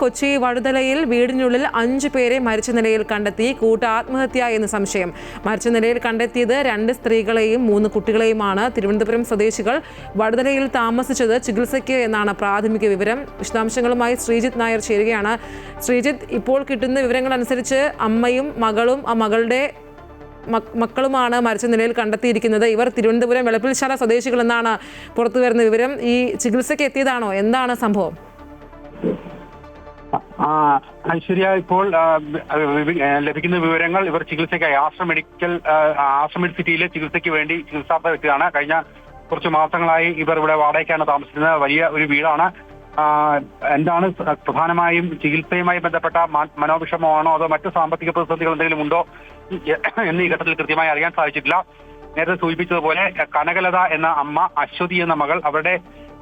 കൊച്ചി വടുതലയിൽ വീടിനുള്ളിൽ 5 പേരെ മരിച്ച നിലയിൽ കണ്ടെത്തി. ആത്മഹത്യ എന്ന് സംശയം. മരിച്ച നിലയിൽ കണ്ടെത്തിയത് 2 സ്ത്രീകളെയും 3 കുട്ടികളെയുമാണ്. തിരുവനന്തപുരം സ്വദേശികൾ വടുതലയിൽ താമസിച്ചത് ചികിത്സയ്ക്ക് എന്നാണ് പ്രാഥമിക വിവരം. വിശദാംശങ്ങളുമായി ശ്രീജിത്ത് നായർ ചേരുകയാണ്. ശ്രീജിത്ത്, ഇപ്പോൾ കിട്ടുന്ന വിവരങ്ങൾ അനുസരിച്ച് അമ്മയും മകളും മകളുടെ മക്കളുമാണ് മരിച്ച നിലയിൽ കണ്ടെത്തിയിരിക്കുന്നത്. ഇവർ തിരുവനന്തപുരം വെളുപ്പിൽശാല സ്വദേശികൾ എന്നാണ് പുറത്തുവരുന്ന വിവരം. ഈ ചികിത്സയ്ക്ക് എത്തിയതാണോ? എന്താണ് സംഭവം? ഐശ്വര്യ, ഇപ്പോൾ ലഭിക്കുന്ന വിവരങ്ങൾ ഇവർ ചികിത്സയ്ക്കായി ആശ്രം മെഡിസിറ്റിയിലെ ചികിത്സയ്ക്ക് വേണ്ടി ചികിത്സാർത്ഥം എത്തിയതാണ്. കഴിഞ്ഞ കുറച്ച് മാസങ്ങളായി ഇവർ ഇവിടെ വാടകയ്ക്കാണ് താമസിക്കുന്നത്. വലിയ ഒരു വീടാണ്. എന്താണ് പ്രധാനമായും ചികിത്സയുമായി ബന്ധപ്പെട്ട മനോവിഷമമാണോ അതോ മറ്റു സാമ്പത്തിക പ്രതിസന്ധികൾ എന്തെങ്കിലും ഉണ്ടോ എന്ന് ഈ ഘട്ടത്തിൽ കൃത്യമായി അറിയാൻ സാധിച്ചിട്ടില്ല. നേരത്തെ സൂചിപ്പിച്ചതുപോലെ കനകലത എന്ന അമ്മ, അശ്വതി എന്ന മകൾ, അവരുടെ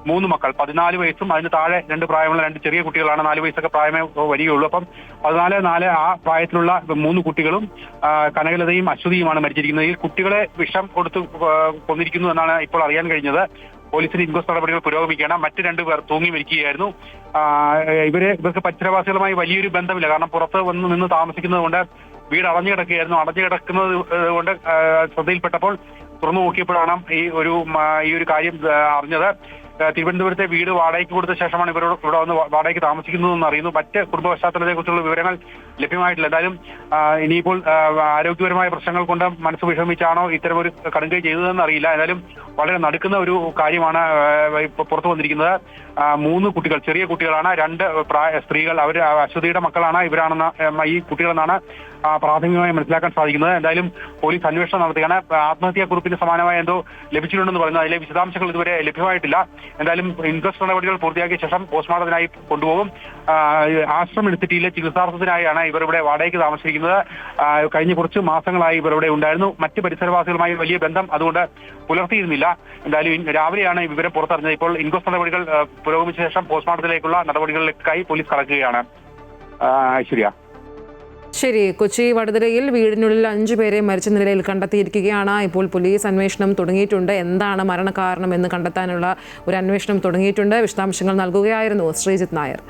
3 മക്കൾ, 14 വയസ്സും അതിന് താഴെ 2 പ്രായമുള്ള 2 ചെറിയ കുട്ടികളാണ്. 4 വയസ്സൊക്കെ പ്രായമേ വരികയുള്ളൂ. അപ്പം 14 ആ പ്രായത്തിലുള്ള 3 കുട്ടികളും കനകലതയും അശ്വതിയുമാണ് മരിച്ചിരിക്കുന്നത്. ഈ കുട്ടികളെ വിഷം കൊടുത്ത് കൊന്നിരിക്കുന്നു എന്നാണ് ഇപ്പോൾ അറിയാൻ കഴിഞ്ഞത്. പോലീസിന്റെ ഇൻക്വസ്റ്റ് നടപടികൾ പുരോഗമിക്കുകയാണ്. മറ്റ് 2 പേർ തൂങ്ങി മരിക്കുകയായിരുന്നു. ഇവർക്ക് പരിസരവാസികളുമായി വലിയൊരു ബന്ധമില്ല. കാരണം പുറത്ത് നിന്ന് താമസിക്കുന്നത് കൊണ്ട് വീട് അടഞ്ഞു കിടക്കുകയായിരുന്നു. അടഞ്ഞു കിടക്കുന്നത് കൊണ്ട് ശ്രദ്ധയിൽപ്പെട്ടപ്പോൾ തുറന്നു നോക്കിയപ്പോഴാണ് ഈ ഒരു കാര്യം അറിഞ്ഞത്. തിരുവനന്തപുരത്തെ വീട് വാടകയ്ക്ക് കൊടുത്ത ശേഷമാണ് ഇവിടെ വന്ന് വാടകയ്ക്ക് താമസിക്കുന്നതെന്ന് അറിയുന്നു. മറ്റ് കുടുംബ പശ്ചാത്തലത്തെക്കുറിച്ചുള്ള വിവരങ്ങൾ ലഭ്യമായിട്ടില്ല. എന്തായാലും ഇനിയിപ്പോൾ ആരോഗ്യപരമായ പ്രശ്നങ്ങൾ കൊണ്ട് മനസ്സ് വിഷമിച്ചാണോ ഇത്തരമൊരു കടുങ്കൈ ചെയ്തതെന്ന് അറിയില്ല. എന്തായാലും വളരെ നടുക്കുന്ന ഒരു കാര്യമാണ് പുറത്തു വന്നിരിക്കുന്നത്. 3 കുട്ടികൾ, ചെറിയ കുട്ടികളാണ്. 2 സ്ത്രീകൾ, അവർ അശ്വതിയുടെ മക്കളാണ്. ഈ കുട്ടികളെന്നാണ് പ്രാഥമികമായി മനസ്സിലാക്കാൻ സാധിക്കുന്നത്. എന്തായാലും പോലീസ് അന്വേഷണം നടത്തുകയാണ്. ആത്മഹത്യാക്കുറിപ്പിന് സമാനമായ എന്തോ ലഭിച്ചിട്ടുണ്ടെന്ന് പറയുന്നത്. അതിലെ വിശദാംശങ്ങൾ ഇതുവരെ ലഭ്യമായിട്ടില്ല. എന്തായാലും ഇൻക്വസ്റ്റ് നടപടികൾ പൂർത്തിയാക്കിയ ശേഷം പോസ്റ്റ്മോർട്ടത്തിനായി കൊണ്ടുപോകും. ആശ്രം മെഡിസിറ്റിയിലെ ചികിത്സാർത്ഥത്തിനായാണ് ഇവർ ഇവിടെ വാടകയ്ക്ക് താമസിക്കുന്നത്. കഴിഞ്ഞ കുറച്ച് മാസങ്ങളായി ഇവർ ഇവിടെ ഉണ്ടായിരുന്നു. മറ്റ് പരിസരവാസികളുമായി വലിയ ബന്ധം അതുകൊണ്ട് പുലർത്തിയിരുന്നില്ല. എന്തായാലും രാവിലെയാണ് ഈ വിവരം പുറത്തറിഞ്ഞത്. ഇപ്പോൾ ഇൻക്വസ്റ്റ് നടപടികൾ പുരോഗമിച്ച ശേഷം പോസ്റ്റ്മോർട്ടത്തിലേക്കുള്ള നടപടികളിലേക്കായി പോലീസ് കടക്കുകയാണ്. ഐശ്വര്യ. ശരി, കൊച്ചി വടുതലയിൽ വീടിനുള്ളിൽ 5 പേരെ മരിച്ച നിലയിൽ കണ്ടെത്തിയിരിക്കുകയാണ്. ഇപ്പോൾ പോലീസ് അന്വേഷണം തുടങ്ങിയിട്ടുണ്ട്. എന്താണ് മരണകാരണം എന്ന് കണ്ടെത്താനുള്ള ഒരു അന്വേഷണം തുടങ്ങിയിട്ടുണ്ട്. വിശദാംശങ്ങൾ നൽകുകയായിരുന്നു ശ്രീജിത്ത് നായർ.